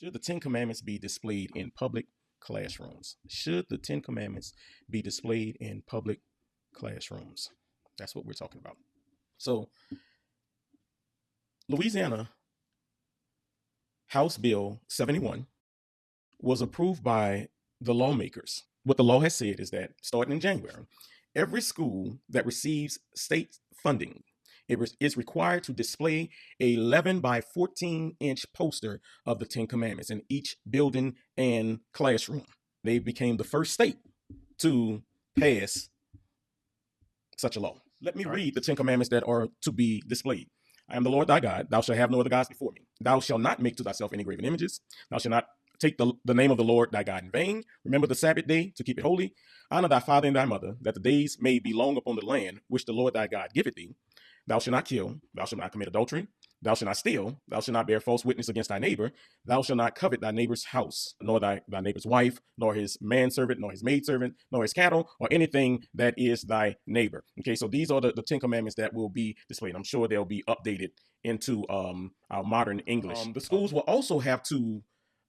Should the Ten Commandments be displayed in public classrooms? Should the Ten Commandments be displayed in public classrooms? That's what we're talking about. So, Louisiana House Bill 71 was approved by the lawmakers. What the law has said is that starting in January, every school that receives state funding is required to display a 11 by 14-inch poster of the Ten Commandments in each building and classroom. They became the first state to pass such a law. Let me read the Ten Commandments that are to be displayed. I am the Lord thy God. Thou shalt have no other gods before me. Thou shalt not make to thyself any graven images. Thou shalt not take the name of the Lord thy God in vain. Remember the Sabbath day to keep it holy. Honor thy father and thy mother, that the days may be long upon the land which the Lord thy God giveth thee. Thou shalt not kill. Thou shalt not commit adultery. Thou shalt not steal. Thou shalt not bear false witness against thy neighbor. Thou shalt not covet thy neighbor's house, nor thy neighbor's wife, nor his manservant, nor his maidservant, nor his cattle, or anything that is thy neighbor. Okay, so these are the Ten Commandments that will be displayed. I'm sure they'll be updated into our modern English. The schools will also have to,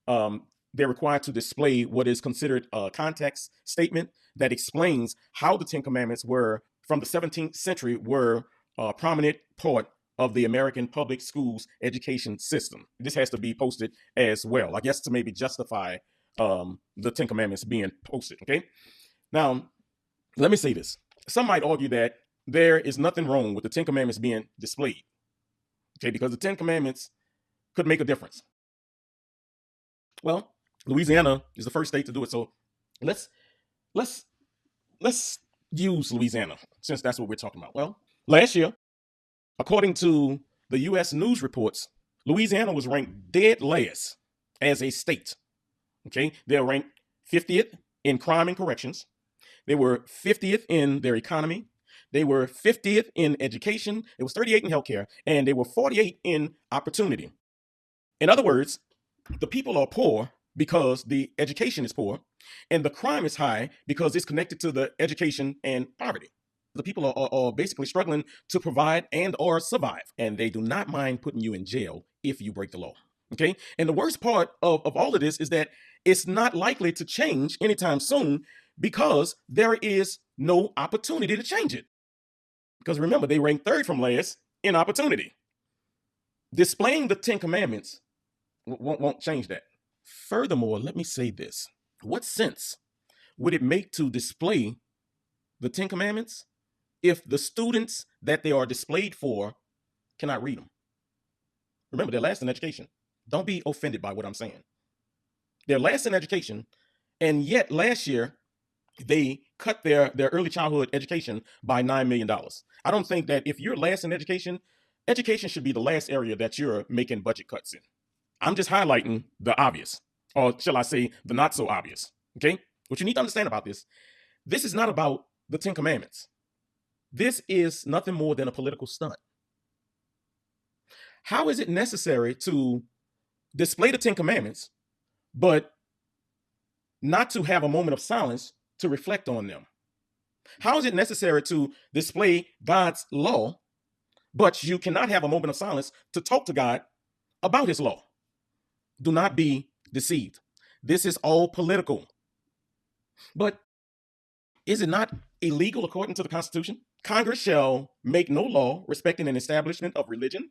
they're required to display what is considered a context statement that explains how the Ten Commandments were, from the 17th century, were a prominent part of the American public schools education system. This has to be posted as well, I guess, to maybe justify the Ten Commandments being posted, okay? Now, let me say this. Some might argue that there is nothing wrong with the Ten Commandments being displayed, okay, because the Ten Commandments could make a difference. Well, Louisiana is the first state to do it, so let's use Louisiana, since that's what we're talking about. Well, last year, according to the U.S. news reports, Louisiana was ranked dead last as a state. Okay, they're ranked 50th in crime and corrections. They were 50th in their economy. They were 50th in education. It was 38 in healthcare, and they were 48 in opportunity. In other words, the people are poor because the education is poor, and the crime is high because it's connected to the education and poverty. The people are basically struggling to provide and or survive, and they do not mind putting you in jail if you break the law. Okay, and the worst part of all of this is that it's not likely to change anytime soon because there is no opportunity to change it. Because remember, they ranked third from last in opportunity. Displaying the Ten Commandments won't change that. Furthermore, let me say this. What sense would it make to display the Ten Commandments if the students that they are displayed for cannot read them? Remember, they're last in education. Don't be offended by what I'm saying. They're last in education, and yet last year, they cut their early childhood education by $9 million. I don't think that if you're last in education, education should be the last area that you're making budget cuts in. I'm just highlighting the obvious, or shall I say, the not so obvious, okay? What you need to understand about this is not about the Ten Commandments. This is nothing more than a political stunt. How is it necessary to display the Ten Commandments, but not to have a moment of silence to reflect on them? How is it necessary to display God's law, but you cannot have a moment of silence to talk to God about his law? Do not be deceived. This is all political. But is it not illegal according to the Constitution? Congress shall make no law respecting an establishment of religion,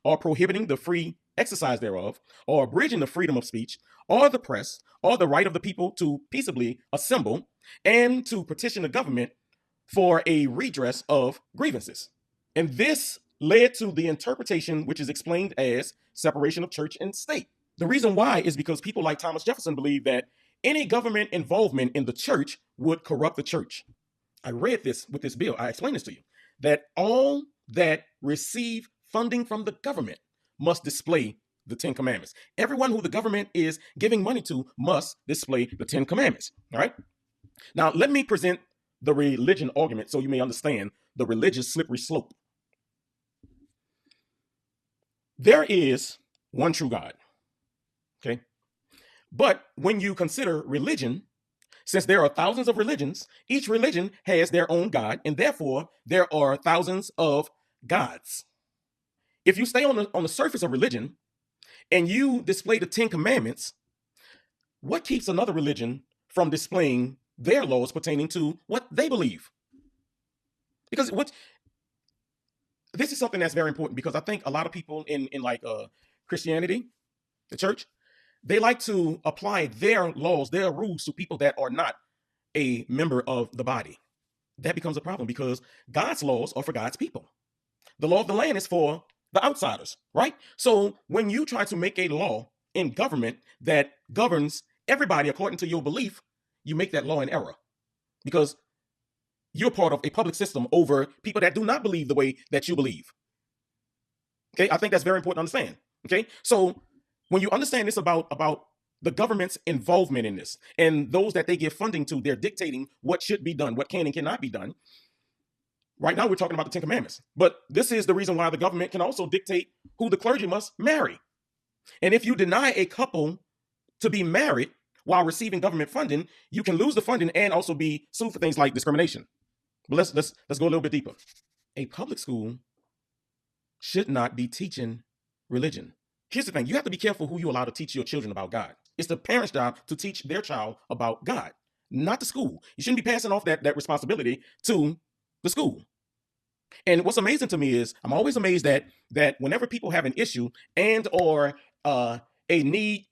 or prohibiting the free exercise thereof, or abridging the freedom of speech, or the press, or the right of the people to peaceably assemble, and to petition the government for a redress of grievances. And this led to the interpretation which is explained as separation of church and state. The reason why is because people like Thomas Jefferson believed that any government involvement in the church would corrupt the church. I read this with this bill. I explained this to you, that all that receive funding from the government must display the Ten Commandments. Everyone who the government is giving money to must display the Ten Commandments. All right. Now, let me present the religion argument so you may understand the religious slippery slope. There is one true God. Okay. But when you consider religion, since there are thousands of religions, each religion has their own God, and therefore there are thousands of gods. If you stay on the surface of religion, and you display the 10 Commandments, what keeps another religion from displaying their laws pertaining to what they believe? Because this is something that's very important, because I think a lot of people in like Christianity, the church, they like to apply their laws, their rules to people that are not a member of the body. That becomes a problem, because God's laws are for God's people. The law of the land is for the outsiders, right? So when you try to make a law in government that governs everybody according to your belief, you make that law in error, because you're part of a public system over people that do not believe the way that you believe. Okay, I think that's very important to understand. Okay, so when you understand this about the government's involvement in this, and those that they give funding to, they're dictating what should be done, what can and cannot be done. Right now, we're talking about the 10 Commandments, but this is the reason why the government can also dictate who the clergy must marry. And if you deny a couple to be married while receiving government funding, you can lose the funding and also be sued for things like discrimination. But let's go a little bit deeper. A public school should not be teaching religion. Here's the thing: you have to be careful who you allow to teach your children about God. It's the parents' job to teach their child about God, not the school. You shouldn't be passing off that responsibility to the school. And what's amazing to me is I'm always amazed that whenever people have an issue and or a need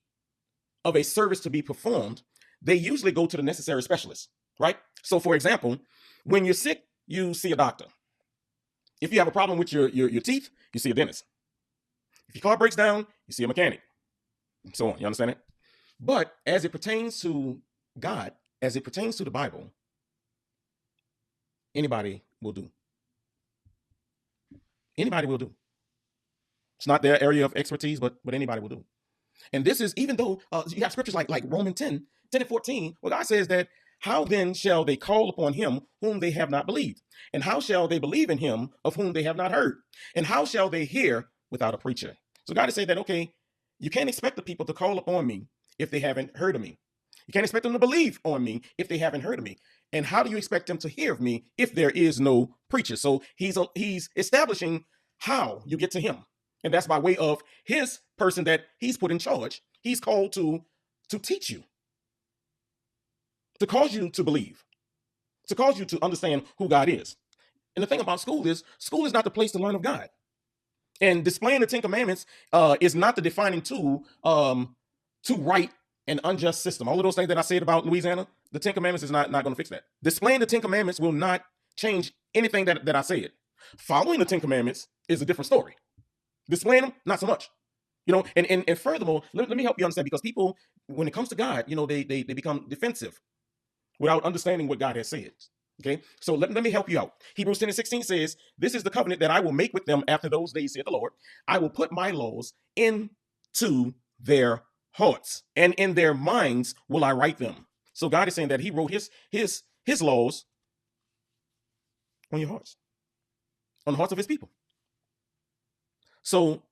of a service to be performed, they usually go to the necessary specialist, right? So, for example, when you're sick, you see a doctor. If you have a problem with your teeth, you see a dentist. If your car breaks down, you see a mechanic, and so on. You understand it? But as it pertains to God, as it pertains to the Bible, anybody will do. Anybody will do. It's not their area of expertise, but anybody will do. And this is, even though you have scriptures like Romans 10 and 14, where God says that, how then shall they call upon him whom they have not believed? And how shall they believe in him of whom they have not heard? And how shall they hear without a preacher? So God is saying that, okay, you can't expect the people to call upon me if they haven't heard of me. You can't expect them to believe on me if they haven't heard of me. And how do you expect them to hear of me if there is no preacher? So he's establishing how you get to him. And that's by way of his person that he's put in charge. He's called to teach you, to cause you to believe, to cause you to understand who God is. And the thing about school is not the place to learn of God. And displaying the 10 Commandments is not the defining tool to right an unjust system. All of those things that I said about Louisiana, the 10 Commandments is not going to fix that. Displaying the 10 Commandments will not change anything that I said. Following the 10 Commandments is a different story. Displaying them, not so much. You know, and furthermore, let me help you understand, because people, when it comes to God, you know, they become defensive without understanding what God has said. Okay, so let me help you out. Hebrews 10 and 16 says, "This is the covenant that I will make with them after those days, saith the Lord. I will put my laws into their hearts, and in their minds will I write them." So God is saying that he wrote his laws on your hearts, on the hearts of his people. So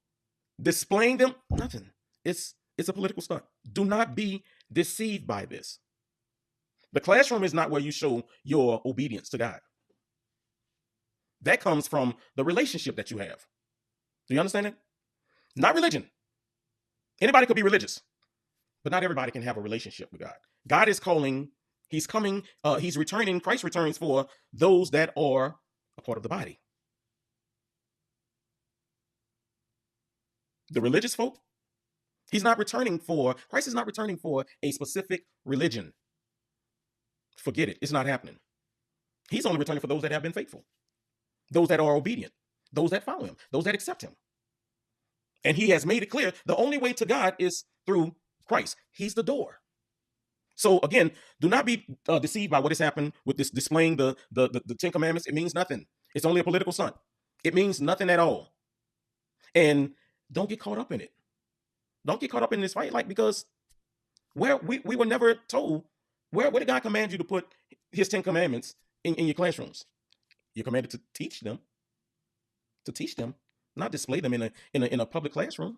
displaying them, nothing. It's a political stunt. Do not be deceived by this. The classroom is not where you show your obedience to God. That comes from the relationship that you have. Do you understand it? Not religion. Anybody could be religious, but not everybody can have a relationship with God. God is calling, he's coming, he's returning, Christ returns for those that are a part of the body. The religious folk, Christ is not returning for a specific religion. Forget it. It's not happening. He's only returning for those that have been faithful, those that are obedient, those that follow him, those that accept him. And he has made it clear the only way to God is through Christ. He's the door. So again, do not be deceived by what has happened with this displaying the 10 Commandments. It means nothing. It's only a political stunt. It means nothing at all. And don't get caught up in it. Don't get caught up in this fight, because where we were never told, where did God command you to put his 10 Commandments in your classrooms? You're commanded to teach them, not display them in a public classroom.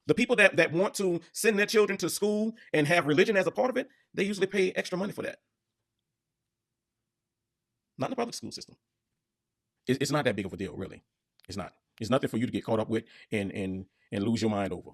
The people that want to send their children to school and have religion as a part of it, they usually pay extra money for that. Not in the public school system. It's not that big of a deal, really. It's not. It's nothing for you to get caught up with and lose your mind over.